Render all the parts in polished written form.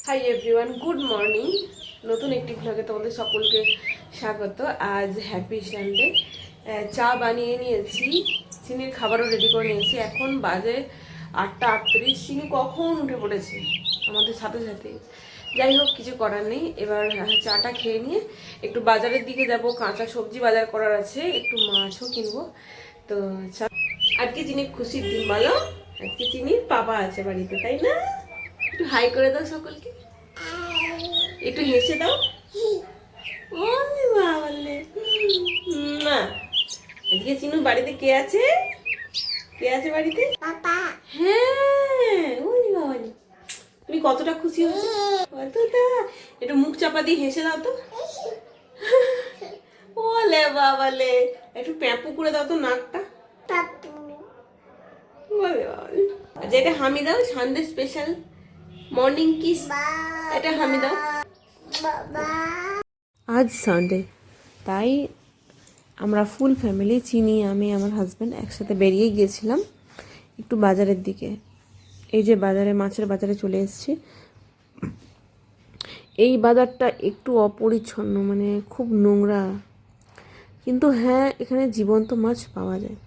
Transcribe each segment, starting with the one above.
Hi everyone, good morning. নতুন একটি ভ্লগে তোমাদের সকলকে স্বাগত। আজ হ্যাপি সানডে। চা বানিয়ে নিয়েছি, চিনির খাবারও রেডি করে নিয়েছি। এখন বাজে 8:38। চিনি কখন উঠে পড়েছে আমাদের সাথে সাথে। যাই হোক, কিছু করার নেই। এবার চাটা খেয়ে নিয়ে একটু বাজারের দিকে যাব, কাঁচা সবজি বাজার করার আছে, একটু মাছও কিনবো। তো আজকে চিনির খুশির দিন, বলো। আজকে চিনির পাপা আছে বাড়িতে, তাই না? একটু হাই করে দাও সকলকে, একটু হেসে দাও। ওরে বাবালে, না। আজকে চিনুর বাড়িতে কে আছে? কে আছে বাড়িতে? পাপা। হ্যাঁ, ওরে বাবালে, তুমি কতটা খুশি হয়েছো? কতটা? একটু মুখ চাপা দিয়ে হেসে দাও তো। ওলে বাবালে, একটু প্যাপু করে দাও তো নাকটা। ওরে বাবালে, যেটা হামি দাও, সানডে স্পেশাল মর্নিং কিস, এটা হামি দাও। আজ সানডে, তাই আমরা ফুল ফ্যামিলি, চিনি, আমি, আমার হাজব্যান্ড একসাথে বেরিয়ে গিয়েছিলাম একটু বাজারের দিকে। এই যে বাজারে, মাছের বাজারে চলে এসেছি। এই বাজারটা একটু অপরিচ্ছন্ন, মানে খুব নোংরা, কিন্তু হ্যাঁ, এখানে জীবন্ত মাছ পাওয়া যায়।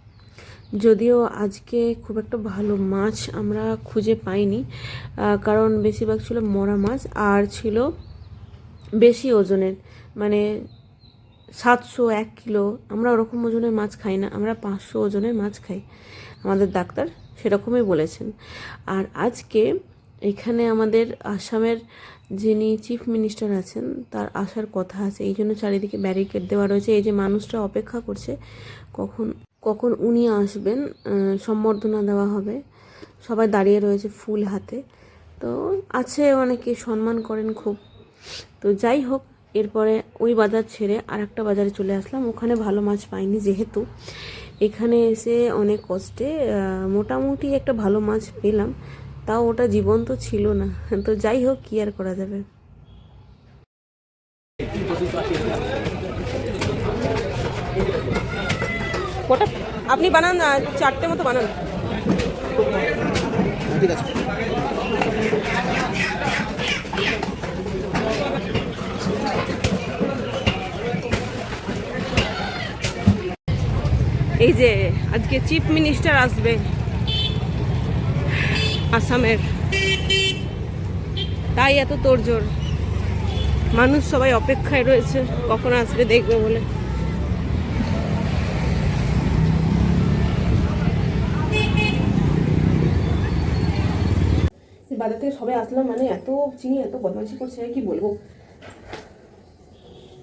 যদিও আজকে খুব একটা ভালো মাছ আমরা খুঁজে পাইনি, কারণ বেশিরভাগ ছিল মরা মাছ, আর ছিল বেশি ওজনের, মানে 700-1 কিলো। আমরা ওরকম ওজনের মাছ খাই না, আমরা 500 ওজনের মাছ খাই। আমাদের ডাক্তার সেরকমই বলেছেন। আর আজকে এখানে আমাদের আসামের যিনি চিফ মিনিস্টার আছেন, তার আসার কথা আছে, এই জন্য চারিদিকে ব্যারিকেড দেওয়া রয়েছে। এই যে মানুষরা অপেক্ষা করছে কখন কখন উনি আসবেন, সম্বর্ধনা দেওয়া হবে। সবাই দাঁড়িয়ে রয়েছে ফুল হাতে। তো আছে, অনেকে সম্মান করেন খুব। তো যাই হোক, এরপরে ওই বাজার ছেড়ে আর একটা বাজারে চলে আসলাম। ওখানে ভালো মাছ পাইনি, যেহেতু এখানে এসে অনেক কষ্টে মোটামুটি একটা ভালো মাছ পেলাম, তাও ওটা জীবন্ত ছিল না। তো যাই হোক, কি আর করা যাবে। ওটা আপনি বানান, 4টে মতো বানান। ঠিক আছে। এই যে আজকে চিফ মিনিস্টার আসবে আসামের, তাই এত তোড়জোড়। মানুষ সবাই অপেক্ষায় রয়েছে কখন আসবে দেখবে বলে। বাজার থেকে সবাই আসলাম, মানে এত চিনি, এত বদমাইশি করছে, কি বলবো।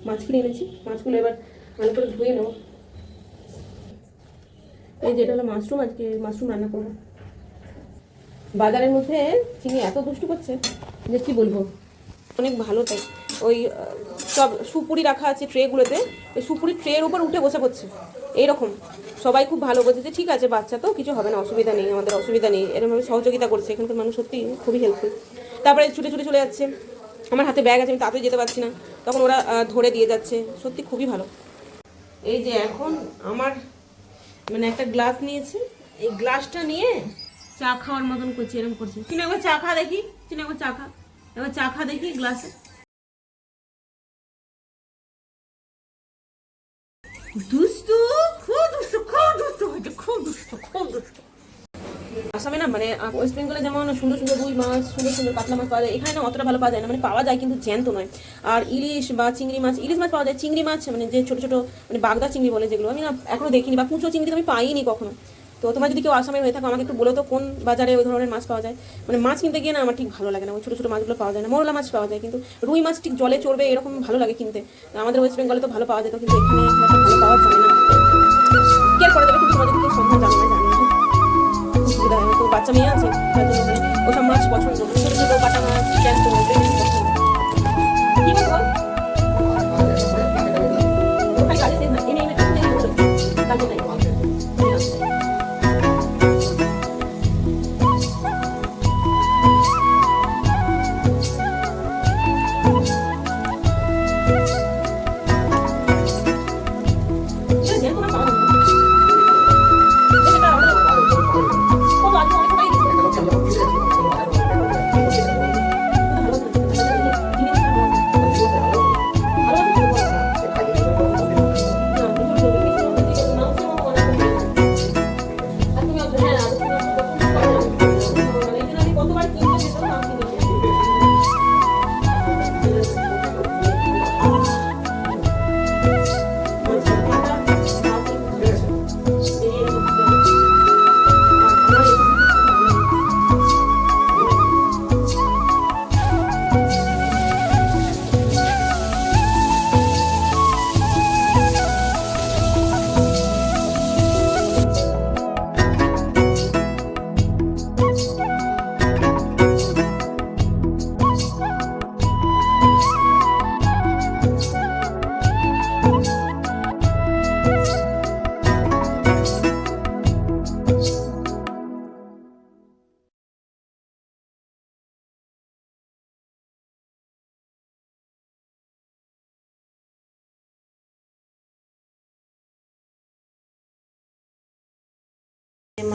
মাছ কিনে এনেছি, মাছগুলো এবার ভালো করে ধুয়ে নেবো। এই যেটা হলো মাশরুম, আজকে মাশরুম রান্না করবো। বাজারের মধ্যে চিনি এত দুষ্টু করছে যে কি বলবো, অনেক ভালো। তাই ওই সব সুপুরি রাখা আছে ট্রেগুলোতে, ওই সুপুরি ট্রের উপর উঠে বসে পড়ছে এইরকম। সবাই খুব ভালো বলছে যে ঠিক আছে, বাচ্চা তো, কিছু হবে না, অসুবিধা নেই, আমাদের অসুবিধা নেই, এরকমভাবে সহযোগিতা করছে। এখানকার মানুষ সত্যি খুবই হেল্পফুল। তারপরে ছুটে ছুটে চলে যাচ্ছে, আমার হাতে ব্যাগ আছে, আমি তাড়াতাড়ি যেতে পারছি না, তখন ওরা ধরে দিয়ে যাচ্ছে, সত্যি খুবই ভালো। এই যে এখন আমার মানে একটা গ্লাস নিয়েছে, এই গ্লাসটা নিয়ে চা খাওয়ার মতন করছে, এরকম করছে। চিনি একবার চা খা দেখি, চিনি একবার চা খা, এবার চা খা দেখি গ্লাসে। দুষ্টু, খুব দুষ্টু, খুব দুষ্টু হয়েছে, খুব দুষ্টু, খুব দুষ্টু। আসামে না, মানে ওয়েস্ট বেঙ্গলে যেমন সুন্দর সুন্দর রুই মাছ, সুন্দর সুন্দর কাতলা মাছ পাওয়া যায়, এখানে না অতটা ভালো পাওয়া যায় না, মানে পাওয়া যায় কিন্তু জ্যান্ত নয়। আর ইলিশ বা চিংড়ি মাছ, ইলিশ মাছ পাওয়া যায়, চিংড়ি মাছ মানে যে ছোটো ছোটো, মানে বাগদা চিংড়ি বলে যেগুলো, আমি না এখনো দেখিনি, বা কুঁচো চিংড়ি আমি পাইনি কখনো। তো তোমার যদি কেউ আসামে হয়ে থাকো, আমাকে একটু বলো তো কোন বাজারে ওই ধরনের মাছ পাওয়া যায়। মানে মাছ কিনতে গিয়ে না আমার ঠিক ভালো লাগে না, ওই ছোটো ছোটো মাছগুলো পাওয়া যায় না। মোরলা মাছ পাওয়া যায়, কিন্তু রুই মাছ ঠিক জলে চড়বে এরকম ভালো লাগে কিনতে। আমাদের ওয়েস্ট বেঙ্গলে তো ভালো পাওয়া যেত, কিন্তু এখানে ভালো পাওয়া যায় না। কি আর করা যাবে, কিন্তু তোমাদের দিকে সন্ধান জানি না, অসুবিধা হয় না। তো বাচ্চা মেয়ে আছে, ওসব মাছ পছন্দ, ছোটো ছোটো কাটা মাছ, জ্যান্ত পছন্দ। কি বলবো, এনে এনে কাজে নাই।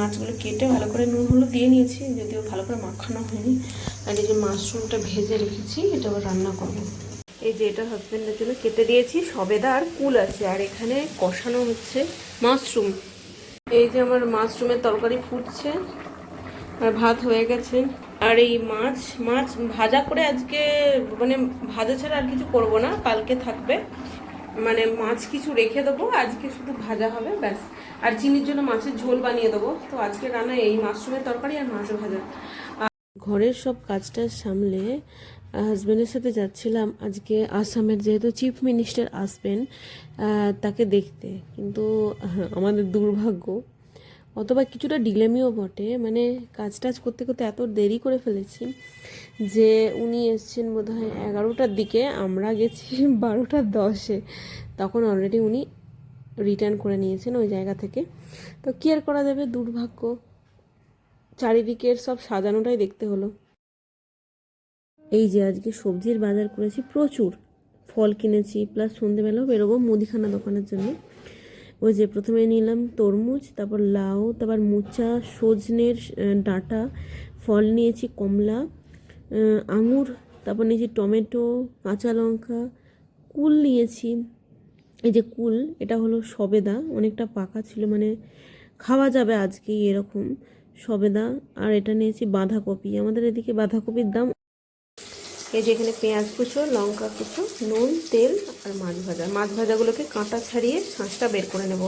মাছগুলো কেটে ভালো করে নুন হলুদ দিয়ে নিয়েছি, যদিও ভালো করে মাখানো হয়নি। আর এই যে মাশরুমটা ভেজে রেখেছি, এটা আবার রান্না করব। এই যে এটা হাজব্যান্ডের জন্য কেটে দিয়েছি, সবেদা আর কুল আছে। আর এখানে কষানো হচ্ছে মাশরুম। এই যে আমার মাশরুমের তরকারি ফুটছে, আর ভাত হয়ে গেছে। আর এই মাছ ভাজা করে আজকে, মানে ভাজা ছাড়া আর কিছু করব না, কালকে থাকবে। মানে মাছ কিছু রেখে দেবো, আজকে শুধু ভাজা হবে ব্যাস। আর চিনির জন্য মাছের ঝোল বানিয়ে দেবো। তো আজকে রান্না এই মাশরুমের তরকারি আর মাছ ভাজা। ঘরের সব কাজটা সামলে হাজব্যান্ডের সাথে যাচ্ছিলাম আজকে আসামের, যেহেতু চিফ মিনিস্টার আসবেন তাকে দেখতে। কিন্তু আমাদের দুর্ভাগ্য, অথবা কিছুটা ডিলেমিও বটে, মানে কাজ টাজ করতে করতে এত দেরি করে ফেলেছি যে উনি এসছেন বোধহয় 11টার দিকে, আমরা গেছি 12টা 10-এ। তখন অলরেডি উনি রিটার্ন করে নিয়েছেন ওই জায়গা থেকে। তো কী আর করা যাবে, দুর্ভাগ্য। চারিদিকের সব সাজানোটাই দেখতে হলো। এই যে আজকে সবজির বাজার করেছি প্রচুর, ফল কিনেছি, প্লাস সন্ধেবেলাও বেরোবো মুদিখানা দোকানের জন্য। ওই যে প্রথমে নিলাম তরমুজ, তারপর লাউ, তারপর মোচা, সজনের ডাঁটা, ফল নিয়েছি কমলা, আঙুর, তারপর নিয়েছি টমেটো, কাঁচা লঙ্কা, কুল নিয়েছি। এই যে কুল, এটা হলো সবেদা, অনেকটা পাকা ছিল, মানে খাওয়া যাবে আজকেই এরকম সবেদা। আর এটা নিয়েছি বাঁধাকপি, আমাদের এদিকে বাঁধাকপির দাম। এই যে এখানে পেঁয়াজ কুচো, লঙ্কা কুচো, নুন, তেল আর মাছ ভাজা। মাছ ভাজাগুলোকে কাঁটা ছাড়িয়ে শাঁসটা বের করে নেব।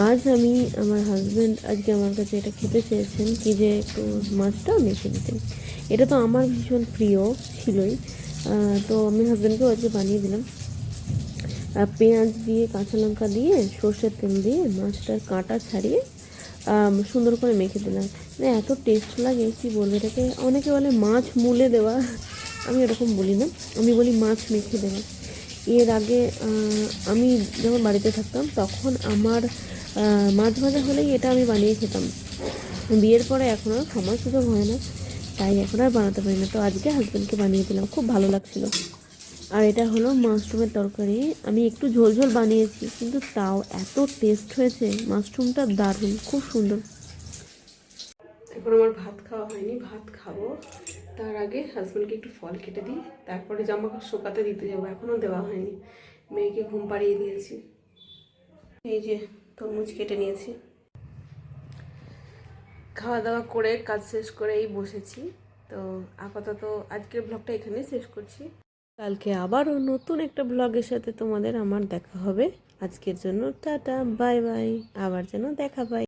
আজ আমি, আমার হাজব্যান্ড আজকে আমার কাছে এটা খেতে চেয়েছেন, কি যে একটু মাছটা মেখে দিতেন। এটা তো আমার ভীষণ প্রিয় ছিলই, তো আমি হাজব্যান্ডকেও আজকে বানিয়ে দিলাম। পেঁয়াজ দিয়ে, কাঁচা লঙ্কা দিয়ে, সর্ষের তেল দিয়ে মাছটার কাঁটা ছাড়িয়ে সুন্দর করে মেখে দিলাম। মানে এত টেস্ট লাগে, কী বলবো এটাকে। অনেকে বলে মাছ মুলে দেওয়া, আমি এরকম বলি না, আমি বলি মাছ মেখে দেওয়া। এর আগে আমি যখন বাড়িতে থাকতাম তখন আমার মাছ ভাজা হলেই এটা আমি বানিয়ে খেতাম। বিয়ের পরে এখন আর সময় সুযোগ হয় না, তাই এখন আর বানাতে পারি না। তো আজকে হাজব্যান্ডকে বানিয়ে দিলাম, খুব ভালো লাগছিল। আর এটা হলো মাশরুমের তরকারি। আমি একটু ঝোল ঝোল বানিয়েছি, কিন্তু তাও এত টেস্ট হয়েছে, মাশরুমটা দারুণ, খুব সুন্দর। এখন আমার ভাত খাওয়া হয়নি, ভাত খাবো। তার আগে হাজব্যান্ডকে একটু ফল কেটে দিই, তারপরে জামা কাপড় শুকাতে দিতে যাবো, এখনও দেওয়া হয়নি। মেয়েকে ঘুম পাড়িয়ে দিয়েছি। এই যে তরমুজ কেটে নিয়েছি। খাওয়া দাওয়া করে কাজ শেষ করেই বসেছি। তো আপাতত আজকের ব্লগটা এখানেই শেষ করছি। কালকে আবারও নতুন একটা ব্লগের সাথে তোমাদের আমার দেখা হবে। আজকের জন্য টাটা, বাই বাই, আবার যেন দেখা পাই।